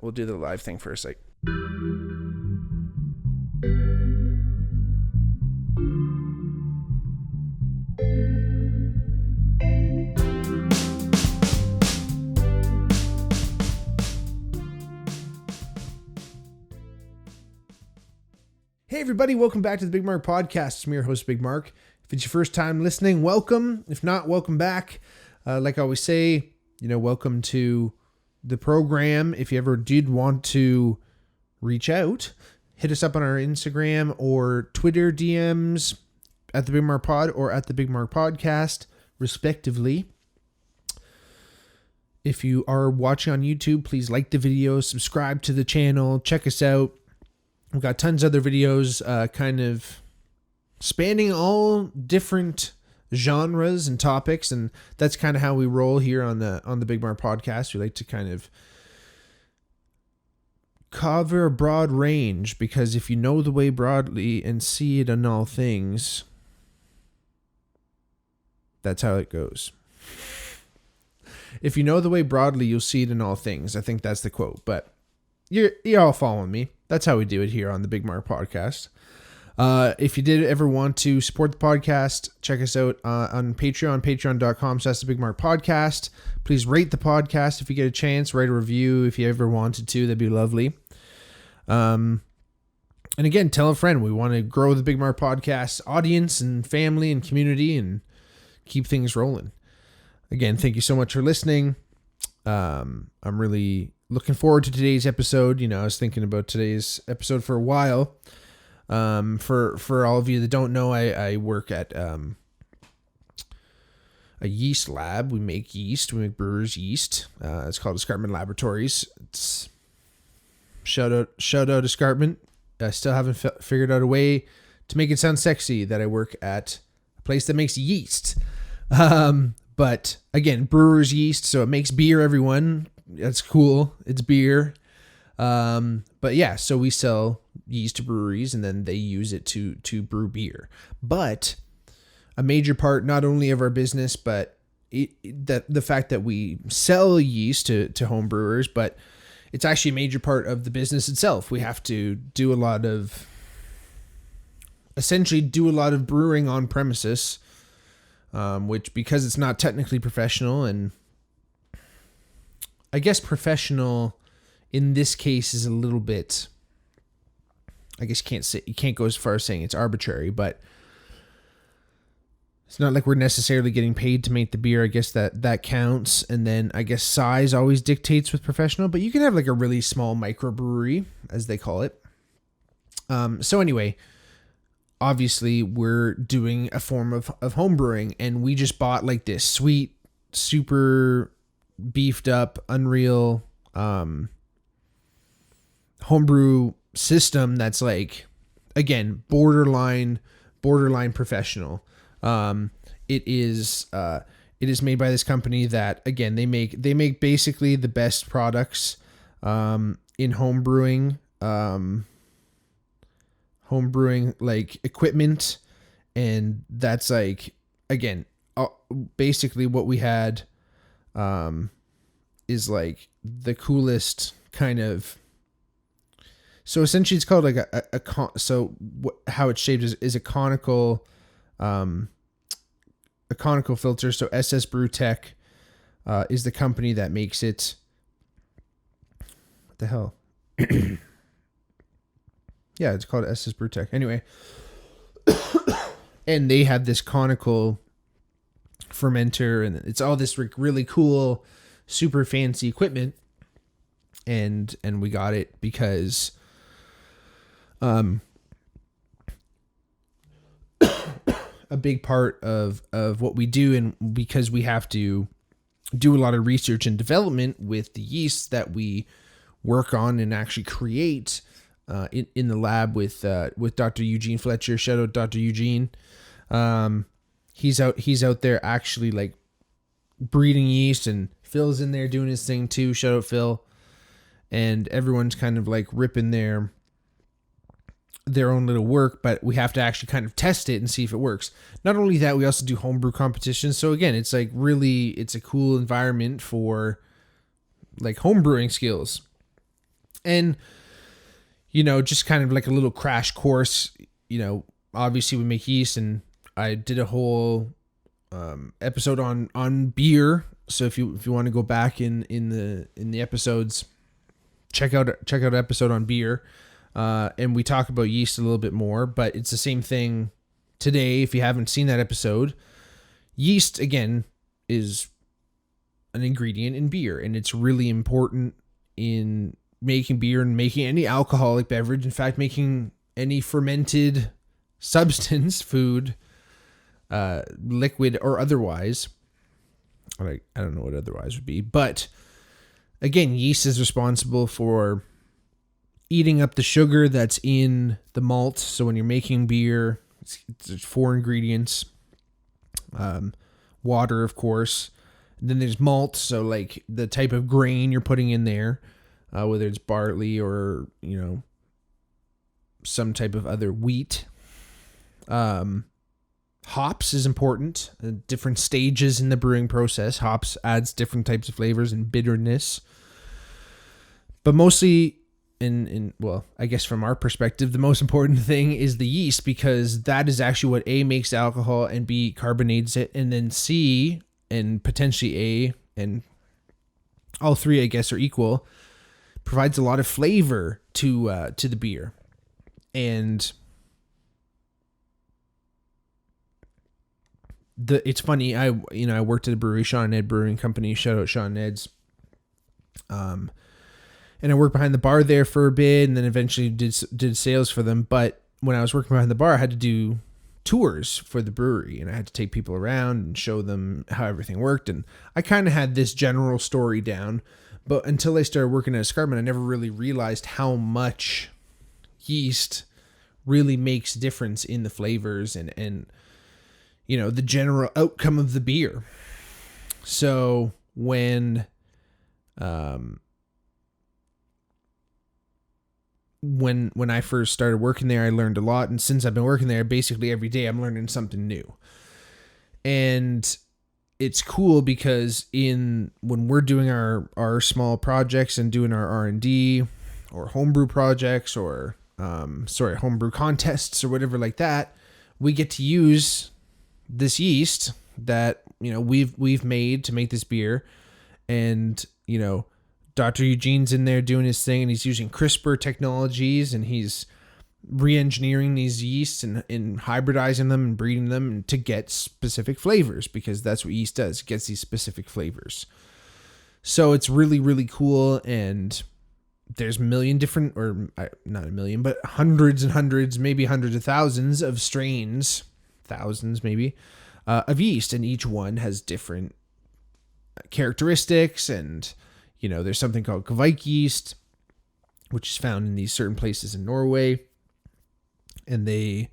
we'll do the live thing first. Like, hey everybody, welcome back to the Bigmark podcast. I'm your host, Bigmark. If it's your first time listening, welcome. If not, welcome back. Like I always say, welcome to the program. If you ever did want to reach out, hit us up on our Instagram or Twitter DMs at the Bigmark Pod or at the Bigmark Podcast, respectively. If you are watching on YouTube, please like the video, subscribe to the channel, check us out. We've got tons of other videos kind of spanning all different genres and topics, and that's kind of how we roll here on the Bigmark podcast. We like to kind of cover a broad range, because if you know the way broadly and see it in all things, that's how it goes. If you know the way broadly, you'll see it in all things. I think that's the quote, but you're all following me. That's how we do it here on the Bigmark podcast. If you did ever want to support the podcast, check us out on Patreon, patreon.com/thebigmark podcast. Please rate the podcast if you get a chance. Write a review if you ever wanted to. That'd be lovely. And again, tell a friend. We want to grow the Bigmark podcast audience and family and community and keep things rolling. Again, thank you so much for listening. I'm really looking forward to today's episode. I was thinking about today's episode for a while. For all of you that don't know, I work at a yeast lab. We make yeast. We make brewers yeast. It's called Escarpment Laboratories. It's shout out Escarpment. I still haven't figured out a way to make it sound sexy that I work at a place that makes yeast. But again, brewers yeast, so it makes beer, everyone. That's cool. It's beer. But yeah, so we sell yeast to breweries and then they use it to brew beer. But a major part, not only of our business, but the fact that we sell yeast to home brewers, but it's actually a major part of the business itself. We have to essentially do a lot of brewing on premises, which, because it's not technically professional, and I guess professional in this case is a little bit, I guess you can't go as far as saying it's arbitrary, but it's not like we're necessarily getting paid to make the beer. I guess that counts. And then I guess size always dictates with professional, but you can have like a really small microbrewery, as they call it. So anyway, obviously we're doing a form of home brewing, and we just bought like this sweet, super beefed up, unreal, homebrew system that's like, again, borderline professional. It is made by this company that, again, they make basically the best products in home brewing like equipment, and that's like, again, basically what we had is like the coolest kind of. So essentially, it's called like how it's shaped is a conical filter. So SS Brewtech is the company that makes it. What the hell? Yeah, it's called SS Brewtech. Anyway, and they have this conical fermenter, and it's all this really cool, super fancy equipment, and we got it because. A big part of what we do, and because we have to do a lot of research and development with the yeast that we work on and actually create in the lab with Dr. Eugene Fletcher. Shout out Dr. Eugene. He's out there actually like breeding yeast, and Phil's in there doing his thing too. Shout out Phil. And everyone's kind of like ripping their own little work, but we have to actually kind of test it and see if it works. Not only that, we also do homebrew competitions. So again, it's like really, it's a cool environment for like homebrewing skills. And, just kind of like a little crash course, obviously we make yeast, and I did a whole episode on beer. So if you want to go back in the episodes, check out an episode on beer, and we talk about yeast a little bit more. But it's the same thing today. If you haven't seen that episode, yeast again is an ingredient in beer, and it's really important in making beer and making any alcoholic beverage. In fact, making any fermented substance, food, liquid or otherwise. I don't know what otherwise would be, but again, yeast is responsible for eating up the sugar that's in the malt. So when you're making beer, it's 4 ingredients, water, of course. And then there's malt. So like the type of grain you're putting in there, whether it's barley or, some type of other wheat. Hops is important. Different stages in the brewing process. Hops adds different types of flavors and bitterness. But mostly, I guess from our perspective, the most important thing is the yeast, because that is actually what A, makes alcohol, and B, carbonates it, and then C, and potentially A, and all three, I guess, are equal, provides a lot of flavor to the beer. And it's funny, I worked at a brewery, Sean and Ed Brewing Company, shout out Sean and Ed's, and I worked behind the bar there for a bit, and then eventually did sales for them. But when I was working behind the bar, I had to do tours for the brewery, and I had to take people around and show them how everything worked, and I kind of had this general story down, but until I started working at Escarpment, I never really realized how much yeast really makes difference in the flavors and the general outcome of the beer. So when I first started working there, I learned a lot. And since I've been working there, basically every day I'm learning something new. And it's cool because when we're doing our small projects and doing our R&D or homebrew projects or homebrew contests or whatever like that, we get to use this yeast that we've made to make this beer. And Dr. Eugene's in there doing his thing, and he's using CRISPR technologies, and he's re-engineering these yeasts and hybridizing them and breeding them to get specific flavors, because that's what yeast does. It gets these specific flavors. So it's really, really cool. And there's not a million, but hundreds and hundreds, maybe hundreds of thousands of strains, thousands maybe, of yeast. And each one has different characteristics. And, there's something called Kveik yeast, which is found in these certain places in Norway. And they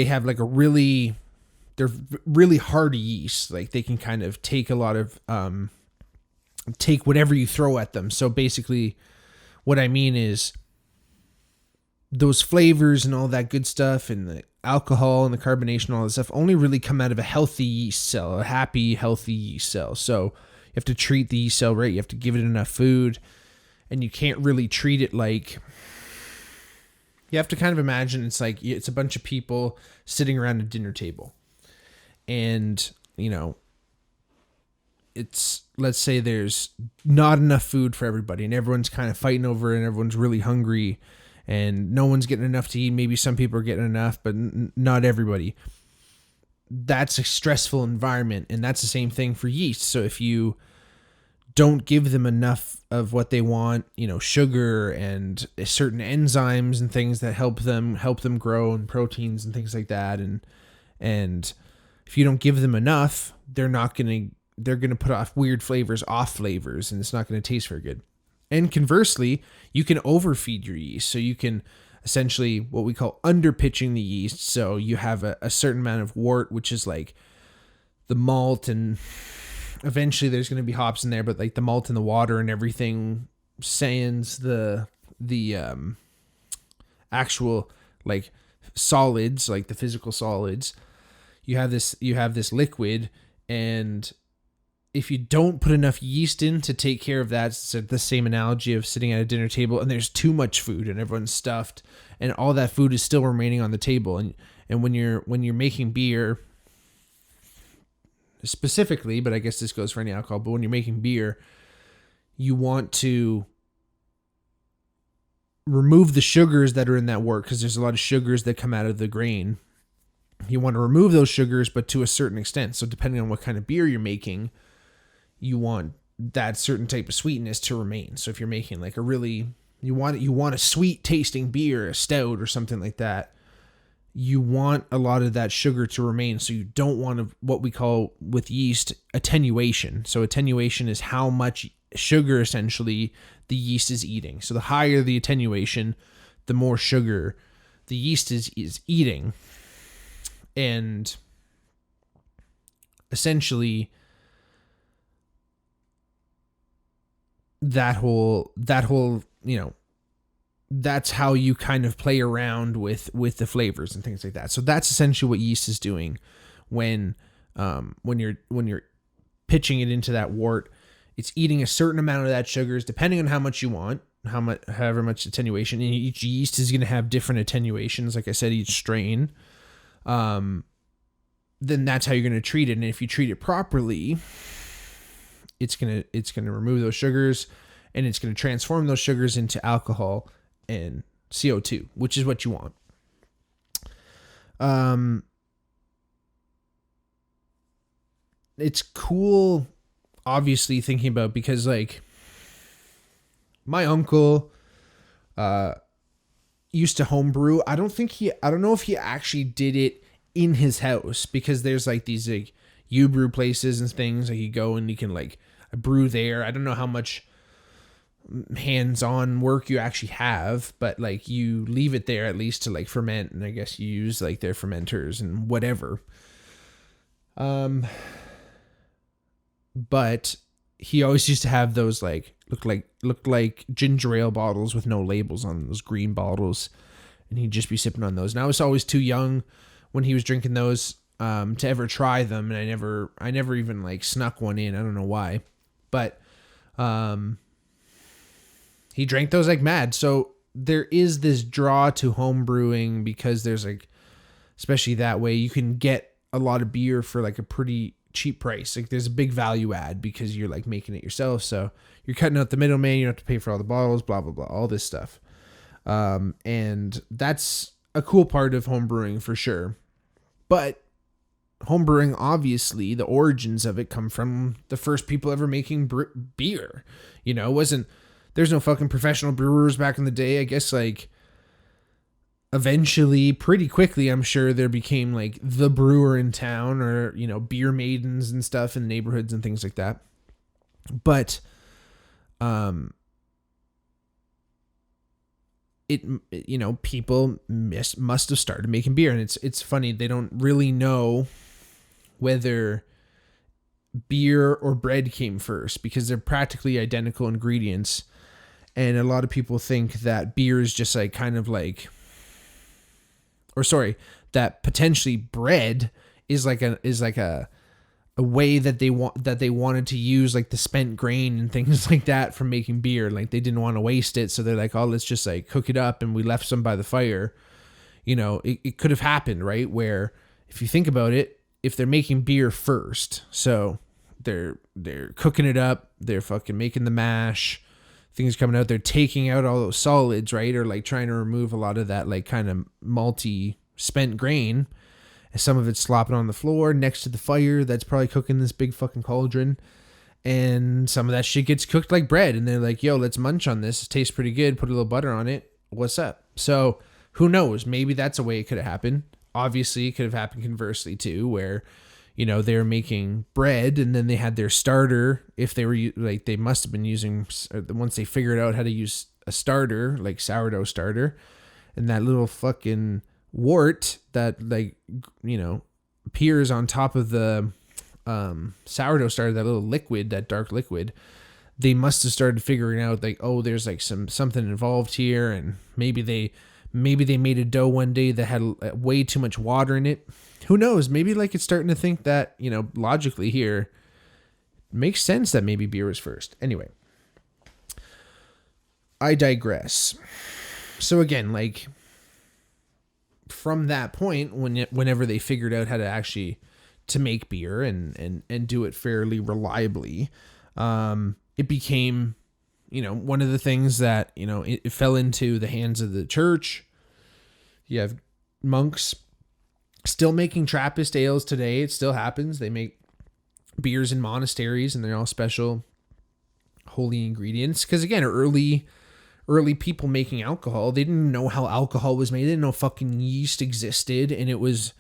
have like they're really hardy yeast. Like they can kind of take a lot of, take whatever you throw at them. So basically what I mean is those flavors and all that good stuff and the alcohol and the carbonation, all that stuff only really come out of a healthy yeast cell, a happy, healthy yeast cell. So you have to treat the yeast cell right. You have to give it enough food, and you can't really treat it like, you have to kind of imagine it's like, it's a bunch of people sitting around a dinner table, and, it's, let's say there's not enough food for everybody, and everyone's kind of fighting over it, and everyone's really hungry, and no one's getting enough to eat. Maybe some people are getting enough, but not everybody. That's a stressful environment, and that's the same thing for yeast. So if you don't give them enough of what they want, sugar and certain enzymes and things that help them grow, and proteins and things like that, and if you don't give them enough, they're going to put off weird flavors, and it's not going to taste very good. And conversely, you can overfeed your yeast. So you can essentially what we call underpitching the yeast. So you have a certain amount of wort, which is like the malt, and eventually there's going to be hops in there, but like the malt and the water and everything sands the actual like solids, like the physical solids. You have this liquid, and if you don't put enough yeast in to take care of that, it's the same analogy of sitting at a dinner table and there's too much food and everyone's stuffed and all that food is still remaining on the table. And when you're making beer specifically, but I guess this goes for any alcohol, but when you're making beer, you want to remove the sugars that are in that wort, because there's a lot of sugars that come out of the grain. You want to remove those sugars, but to a certain extent. So depending on what kind of beer you're making, you want that certain type of sweetness to remain. So if you're making like you want a sweet tasting beer, a stout or something like that, you want a lot of that sugar to remain. So you don't want what we call with yeast attenuation. So attenuation is how much sugar essentially the yeast is eating. So the higher the attenuation, the more sugar the yeast is eating. And essentially that whole, that's how you kind of play around with the flavors and things like that. So that's essentially what yeast is doing when you're pitching it into that wort. It's eating a certain amount of that sugars, depending on how much you want, however much attenuation. And each yeast is going to have different attenuations. Like I said, each strain. Then that's how you're going to treat it. And if you treat it properly, it's going to remove those sugars and it's going to transform those sugars into alcohol and CO2, which is what you want. It's cool, obviously, thinking about, because like my uncle used to homebrew. I don't know if he actually did it in his house, because there's like these like you brew places and things, like you go and you can like brew there. I don't know how much hands-on work you actually have, but like you leave it there at least to like ferment, and I guess you use like their fermenters and whatever. But he always used to have those like look like ginger ale bottles with no labels on those green bottles, and he'd just be sipping on those. And I was always too young when he was drinking those to ever try them, and I never even like snuck one in. I don't know why, but he drank those like mad. So there is this draw to home brewing, because there's like, especially that way, you can get a lot of beer for like a pretty cheap price. Like there's a big value add because you're like making it yourself. So you're cutting out the middleman. You don't have to pay for all the bottles, blah, blah, blah, all this stuff. And that's a cool part of home brewing for sure. But home brewing, obviously, the origins of it come from the first people ever making beer. You know, there's no fucking professional brewers back in the day. I guess like eventually, pretty quickly, I'm sure there became like the brewer in town, or, you know, beer maidens and stuff in neighborhoods and things like that. But, people must have started making beer, and it's funny, they don't really know whether beer or bread came first, because they're practically identical ingredients. And a lot of people think that beer is just like kind of like, that potentially bread is like a way that they wanted to use like the spent grain and things like that from making beer. Like they didn't want to waste it, so they're like, oh, let's just like cook it up, and we left some by the fire. You know, it could have happened, right? Where if you think about it, if they're making beer first, so they're cooking it up, they're fucking making the mash, things coming out, they're taking out all those solids, right? Or like trying to remove a lot of that like kind of malty spent grain. And some of it's slopping on the floor next to the fire that's probably cooking this big fucking cauldron. And some of that shit gets cooked like bread. And they're like, yo, let's munch on this. It tastes pretty good. Put a little butter on it. What's up? So who knows? Maybe that's a way it could have happened. Obviously, it could have happened conversely too, where, you know, they were making bread and then they had their starter. If they were like, they must have been using, once they figured out how to use a starter, like sourdough starter, and that little fucking wort that, like, you know, appears on top of the sourdough starter, that little liquid, that dark liquid, they must have started figuring out like, oh, there's like something involved here, and maybe they made a dough one day that had way too much water in it. Who knows? Maybe like it's starting to think that, you know, logically here, makes sense that maybe beer was first. Anyway, I digress. So again, like from that point, whenever they figured out how to actually to make beer and do it fairly reliably, it became, one of the things that, it fell into the hands of the church. You have monks still making Trappist ales today. It still happens. They make beers in monasteries, and they're all special holy ingredients. Because again, early people making alcohol, they didn't know how alcohol was made. They didn't know fucking yeast existed, and it was,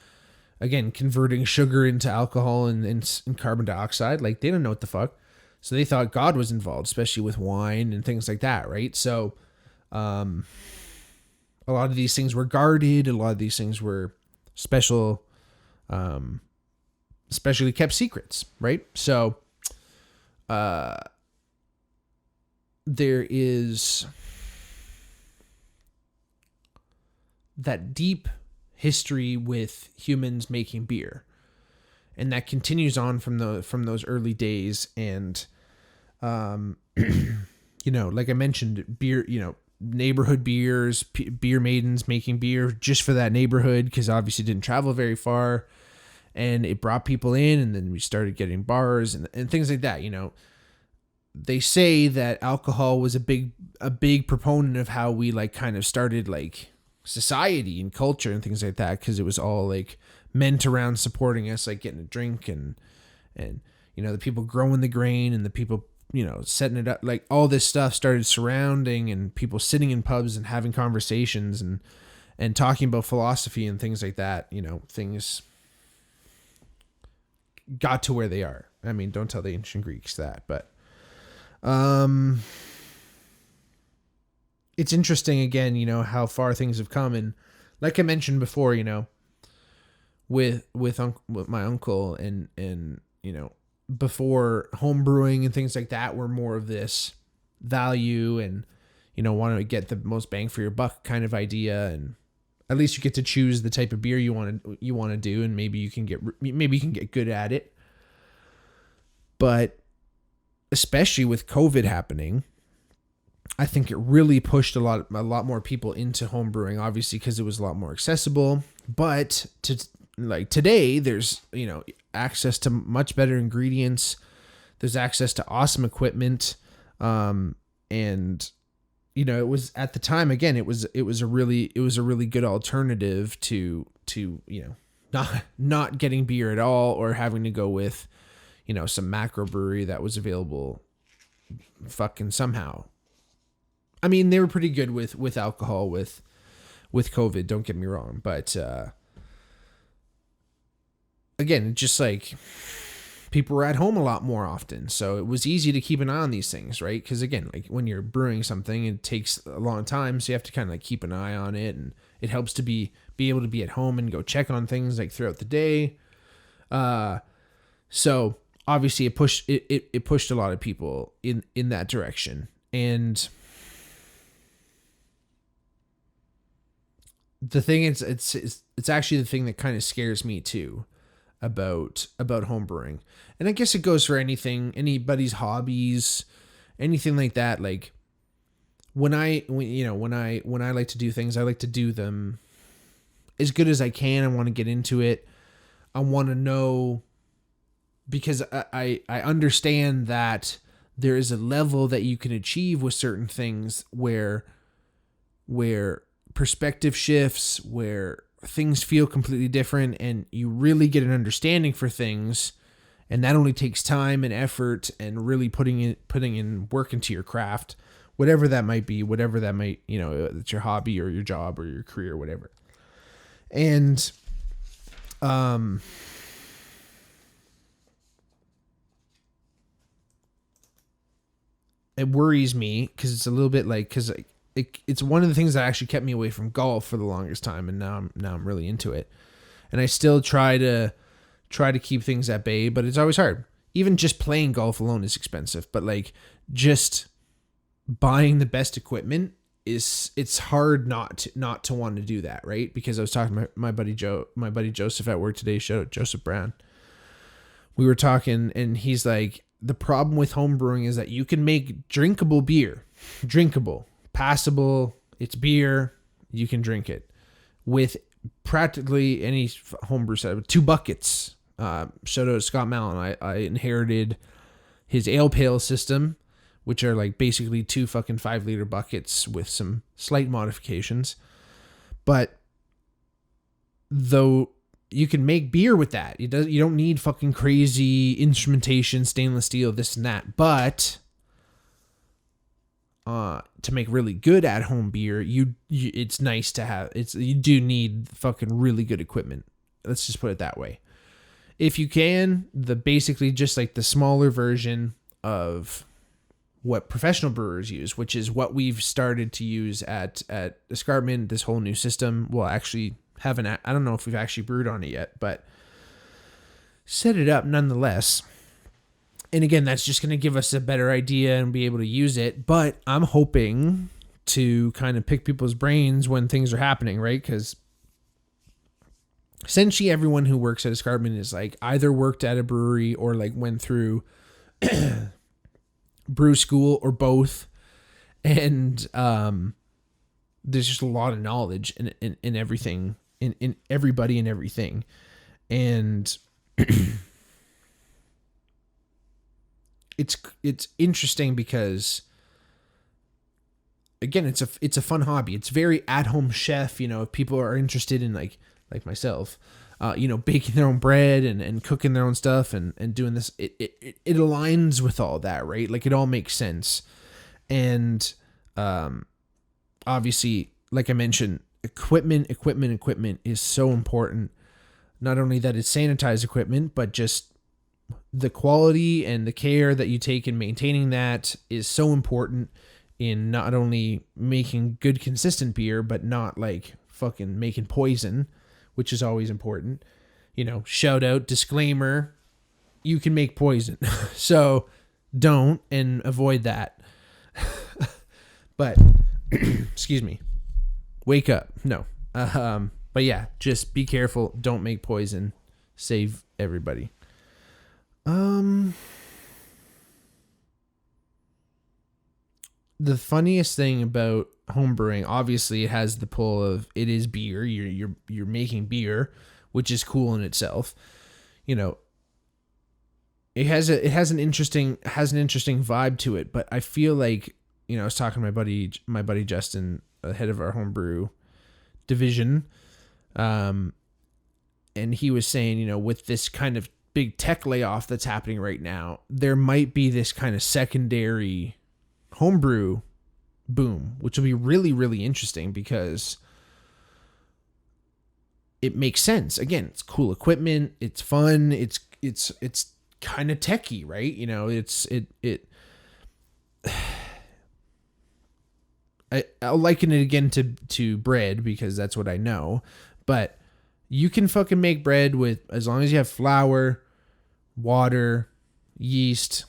again, converting sugar into alcohol and carbon dioxide. Like, they didn't know what the fuck. So they thought God was involved, especially with wine and things like that, right? So a lot of these things were guarded. A lot of these things were specially kept secrets, right? So there is that deep history with humans making beer, and that continues on from those early days. And like I mentioned, beer, neighborhood beers, beer maidens making beer just for that neighborhood, because obviously it didn't travel very far, and it brought people in, and then we started getting bars and things like that. They say that alcohol was a big proponent of how we like kind of started like society and culture and things like that, because it was all like meant around supporting us, like getting a drink and the people growing the grain and the people setting it up, like all this stuff started surrounding, and people sitting in pubs and having conversations and talking about philosophy and things like that. Things got to where they are. I mean, don't tell the ancient Greeks that, but it's interesting again, how far things have come. And like I mentioned before, with my uncle and before home brewing and things like that were more of this value and, want to get the most bang for your buck kind of idea. And at least you get to choose the type of beer you want to do. And maybe you can get good at it. But especially with COVID happening, I think it really pushed a lot more people into home brewing, obviously, because it was a lot more accessible. But today, there's, access to much better ingredients. There's access to awesome equipment. And, it was at the time, again, it was a really good alternative to not getting beer at all, or having to go with, some macro brewery that was available fucking somehow. I mean, they were pretty good with alcohol with COVID, don't get me wrong. But, again, just like people were at home a lot more often. So it was easy to keep an eye on these things, right? Because again, like when you're brewing something, it takes a long time. So you have to kind of like keep an eye on it, and it helps to be able to be at home and go check on things like throughout the day. So obviously it pushed a lot of people in that direction. And the thing is, it's actually the thing that kind of scares me too about home brewing. And I guess it goes for anybody's hobbies, anything like that. Like when I like to do things, I like to do them as good as I can. I want to get into it. I want to know, because I understand that there is a level that you can achieve with certain things where perspective shifts, where things feel completely different, and you really get an understanding for things. And that only takes time and effort and really putting in work into your craft, whatever that might be, it's your hobby or your job or your career, whatever. And, it worries me because it's a little bit like, because it's one of the things that actually kept me away from golf for the longest time, and now I'm really into it. And I still try to keep things at bay, but it's always hard. Even just playing golf alone is expensive, but like just buying the best equipment it's hard not to want to do that, right? Because I was talking to my buddy Joseph at work today. Shout out Joseph Brown. We were talking, and he's like, the problem with homebrewing is that you can make drinkable beer, passable. It's beer. You can drink it with practically any homebrew setup. 2 buckets. Shout out to Scott Mallon. I inherited his ale pail system, which are like basically 2 fucking 5-liter buckets with some slight modifications. But though you can make beer with that, you don't need fucking crazy instrumentation, stainless steel, this and that. But to make really good at home beer, it's nice to have. You do need fucking really good equipment. Let's just put it that way. If you can, basically just like the smaller version of what professional brewers use, which is what we've started to use at Escarpment, this whole new system. Well, actually I don't know if we've actually brewed on it yet, but set it up nonetheless. And again, that's just going to give us a better idea and be able to use it. But I'm hoping to kind of pick people's brains when things are happening, right? Because essentially everyone who works at Escarpment is like either worked at a brewery or like went through brew school or both. And there's just a lot of knowledge in everything, in everybody and everything. And it's interesting because again, it's a fun hobby. It's very at-home chef, if people are interested in like myself, baking their own bread and cooking their own stuff and doing this, it aligns with all that, right? Like it all makes sense. And obviously, like I mentioned, equipment is so important. Not only that it's sanitized equipment, but just the quality and the care that you take in maintaining that is so important in not only making good, consistent beer, but not like fucking making poison, which is always important. Shout out, disclaimer, you can make poison. So don't, and avoid that. But excuse me, wake up. No. But yeah, just be careful. Don't make poison. Save everybody. The funniest thing about homebrewing, obviously it has the pull of it is beer. You're making beer, which is cool in itself. It has an interesting vibe to it, but I feel like, I was talking to my buddy Justin, head of our homebrew division, and he was saying, with this kind of big tech layoff that's happening right now, there might be this kind of secondary homebrew boom, which will be really, really interesting because it makes sense. Again, it's cool equipment, it's fun, it's kind of techy, right? I'll liken it again to bread because that's what I know, but you can fucking make bread with, as long as you have flour, water, yeast,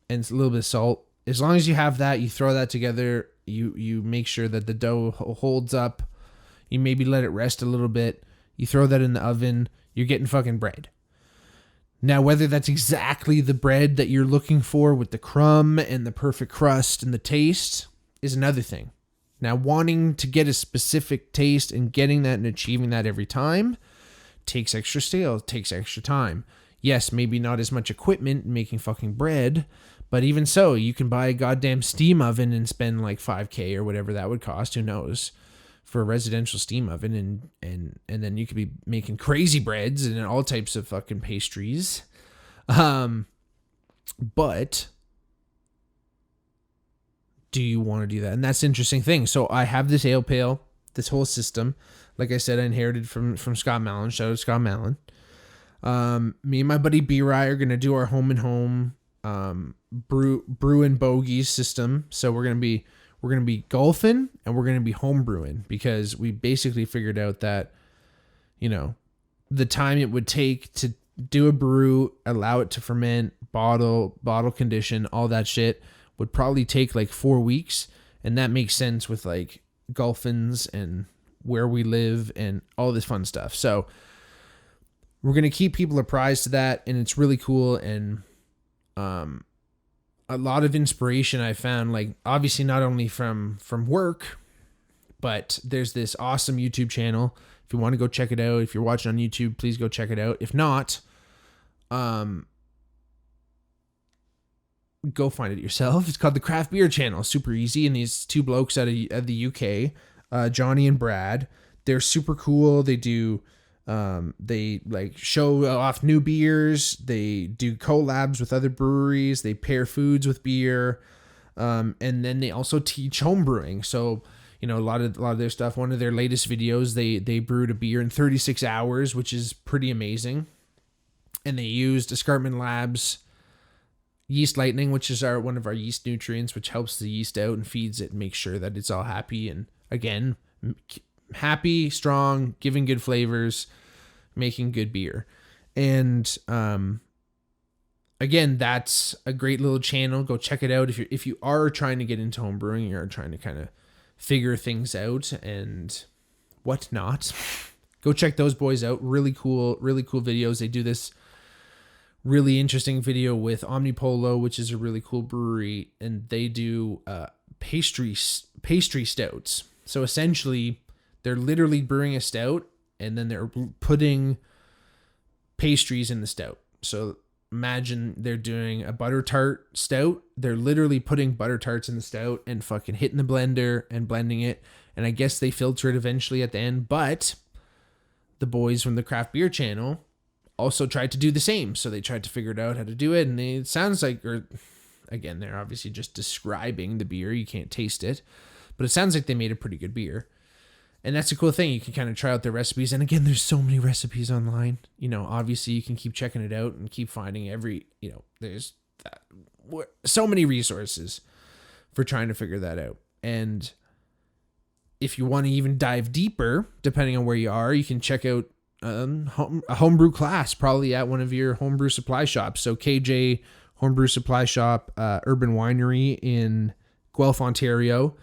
and a little bit of salt. As long as you have that, you throw that together, you make sure that the dough holds up, you maybe let it rest a little bit, you throw that in the oven, you're getting fucking bread. Now, whether that's exactly the bread that you're looking for with the crumb and the perfect crust and the taste is another thing. Now, wanting to get a specific taste and getting that and achieving that every time takes extra skill, takes extra time. Yes, maybe not as much equipment making fucking bread, but even so, you can buy a goddamn steam oven and spend like $5,000 or whatever that would cost, who knows, for a residential steam oven, and then you could be making crazy breads and all types of fucking pastries. But do you want to do that? And that's the interesting thing. So I have this ale pail, this whole system. Like I said, I inherited from Scott Mallon. Shout out to Scott Mallon. Me and my buddy B-Rye are going to do our home and home brew and bogeys system. So we're going to be golfing and we're going to be home brewing because we basically figured out that, the time it would take to do a brew, allow it to ferment, bottle condition, all that shit would probably take like 4 weeks. And that makes sense with like golfins and where we live and all this fun stuff. So we're going to keep people apprised to that, and it's really cool. And a lot of inspiration I found, like obviously not only from work, but there's this awesome YouTube channel. If you want to go check it out, if you're watching on YouTube, please go check it out. If not, go find it yourself. It's called the Craft Beer Channel. Super easy. And these two blokes out of the UK, Johnny and Brad, they're super cool. They do, they like show off new beers. They do collabs with other breweries. They pair foods with beer. And then they also teach homebrewing. So, you know, a lot of their stuff. One of their latest videos, they brewed a beer in 36 hours, which is pretty amazing. And they used Escarpment Labs yeast lightning, which is one of our yeast nutrients, which helps the yeast out and feeds it and makes sure that it's all happy. And again, happy, strong, giving good flavors, making good beer. And again, that's a great little channel. Go check it out if you are trying to get into home brewing, you're trying to kind of figure things out and whatnot. Go check those boys out. Really cool videos. They do this really interesting video with Omnipolo, which is a really cool brewery, and they do pastry stouts. So essentially, they're literally brewing a stout, and then they're putting pastries in the stout. So imagine they're doing a butter tart stout. They're literally putting butter tarts in the stout and fucking hitting the blender and blending it. And I guess they filter it eventually at the end, but the boys from the Craft Beer Channel also tried to do the same. So they tried to figure out how to do it. And it sounds like, or again, they're obviously just describing the beer. You can't taste it, but it sounds like they made a pretty good beer. And that's a cool thing. You can kind of try out their recipes. And again, there's so many recipes online. You know, obviously you can keep checking it out and keep finding there's so many resources for trying to figure that out. And if you want to even dive deeper, depending on where you are, you can check out a homebrew class, probably at one of your homebrew supply shops. So KJ Homebrew Supply Shop, Urban Winery in Guelph, Ontario,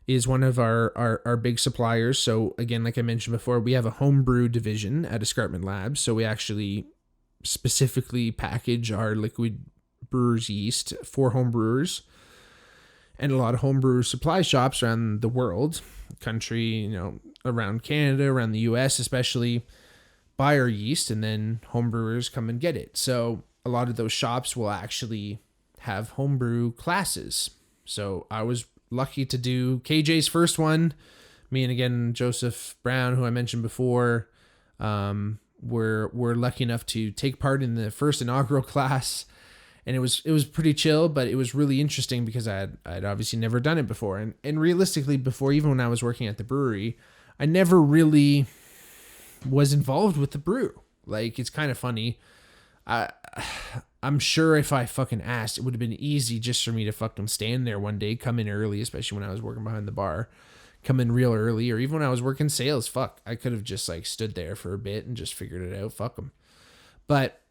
is one of our big suppliers. So again, like I mentioned before, we have a homebrew division at Escarpment Labs. So we actually specifically package our liquid brewer's yeast for homebrewers. And a lot of homebrew supply shops around the world, country, you know, around Canada, around the US especially, buy our yeast, and then homebrewers come and get it. So a lot of those shops will actually have homebrew classes. So I was lucky to do KJ's first one. Me and again Joseph Brown, who I mentioned before, were lucky enough to take part in the first inaugural class. And it was pretty chill, but it was really interesting because I'd obviously never done it before. And realistically, before, even when I was working at the brewery, I never really was involved with the brew. Like, it's kind of funny. I'm sure if I fucking asked, it would have been easy just for me to fucking stand there one day, come in early, especially when I was working behind the bar, come in real early, or even when I was working sales. Fuck, I could have just like stood there for a bit and just figured it out. Fuck them. But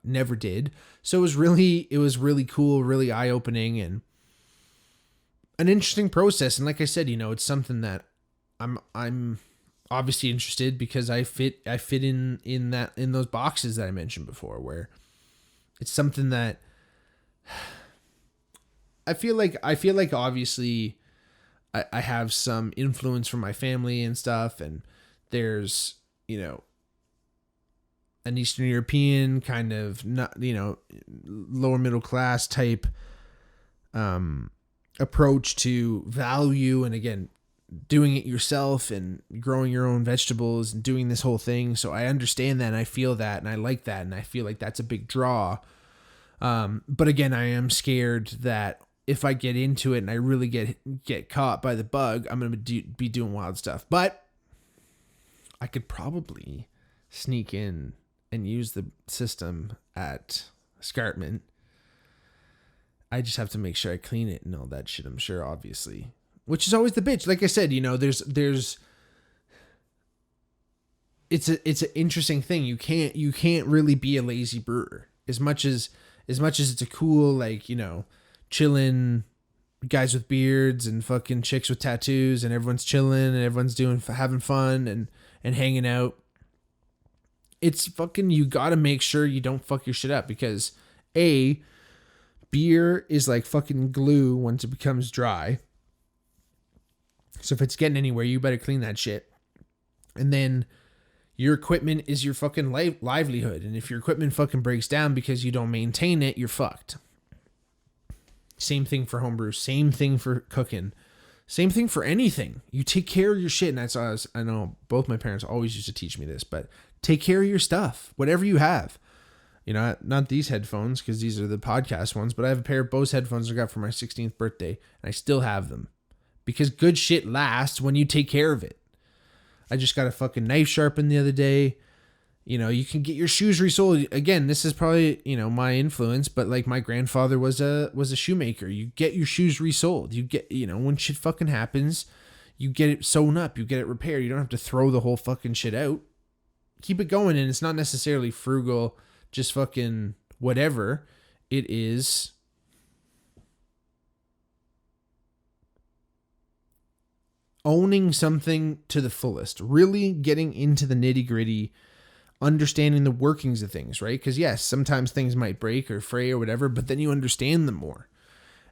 never did. So it was really cool, really eye-opening, and an interesting process. And like I said, you know, it's something that I'm obviously interested because I fit in those boxes that I mentioned before, where it's something that I feel like obviously I have some influence from my family and stuff, and there's, you know, an Eastern European kind of, not, you know, lower middle class type approach to value, and again, doing it yourself and growing your own vegetables and doing this whole thing. So I understand that, and I feel that, and I like that, and I feel like that's a big draw. But again, I am scared that if I get into it and I really get caught by the bug, I'm going to be doing wild stuff. But I could probably sneak in and use the system at Escarpment. I just have to make sure I clean it and all that shit, I'm sure, obviously. Which is always the bitch. Like I said, you know, there's it's an interesting thing. You can't really be a lazy brewer. As much as it's a cool, like, you know, chilling guys with beards and fucking chicks with tattoos, and everyone's chilling and everyone's having fun and hanging out. It's fucking, you got to make sure you don't fuck your shit up, because A, beer is like fucking glue once it becomes dry. So if it's getting anywhere, you better clean that shit. And then your equipment is your fucking livelihood. And if your equipment fucking breaks down because you don't maintain it, you're fucked. Same thing for homebrew. Same thing for cooking. Same thing for anything. You take care of your shit. And that's I know both my parents always used to teach me this, but take care of your stuff, whatever you have. You know, not these headphones because these are the podcast ones, but I have a pair of Bose headphones I got for my 16th birthday and I still have them because good shit lasts when you take care of it. I just got a fucking knife sharpened the other day. You know, you can get your shoes resoled. Again, this is probably, you know, my influence, but like my grandfather was a shoemaker. You get your shoes resoled. You get, you know, when shit fucking happens, you get it sewn up, you get it repaired. You don't have to throw the whole fucking shit out. Keep it going, and it's not necessarily frugal, just fucking whatever. It is owning something to the fullest, really getting into the nitty-gritty, understanding the workings of things, right? Because yes, sometimes things might break or fray or whatever, but then you understand them more.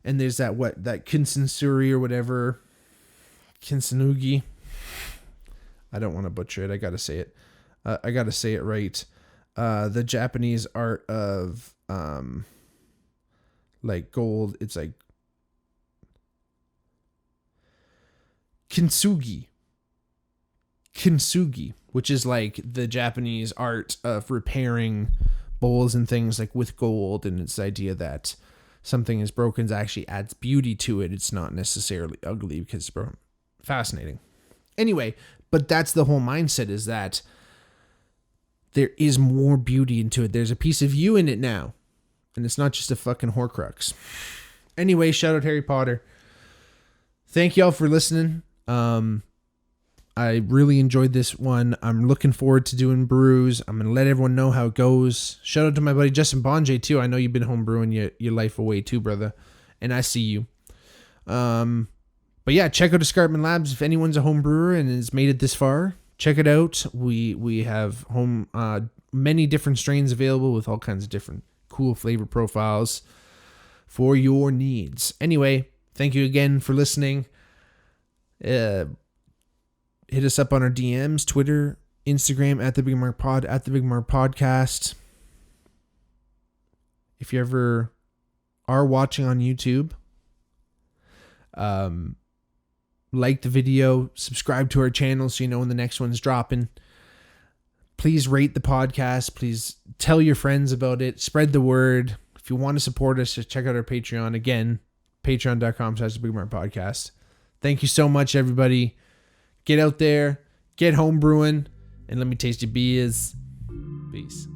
And there's that kinsansuri or whatever, kinsanugi. I don't want to butcher it. I gotta say it. I gotta say it right. The Japanese art of like gold. It's like kintsugi, which is like the Japanese art of repairing bowls and things like with gold. And it's the idea that something is broken actually adds beauty to it. It's not necessarily ugly because it's broken. Fascinating. Anyway, but that's the whole mindset, is that there is more beauty into it. There's a piece of you in it now. And it's not just a fucking Horcrux. Anyway, shout out Harry Potter. Thank y'all for listening. I really enjoyed this one. I'm looking forward to doing brews. I'm going to let everyone know how it goes. Shout out to my buddy Justin Bonjay too. I know you've been home brewing your life away too, brother. And I see you. But yeah, check out Escarpment Labs. If anyone's a home brewer and has made it this far, check it out. We have many different strains available with all kinds of different cool flavor profiles for your needs. Anyway, thank you again for listening. Hit us up on our DMs, Twitter, Instagram, at the Bigmark Pod, at the Bigmark Podcast. If you ever are watching on YouTube, like the video, subscribe to our channel so you know when the next one's dropping. Please rate the podcast. Please tell your friends about it. Spread the word. If you want to support us, just check out our Patreon. Again, patreon.com/thebigmarkpodcast. Thank you so much, everybody. Get out there, get home brewing, and let me taste your beers. Peace.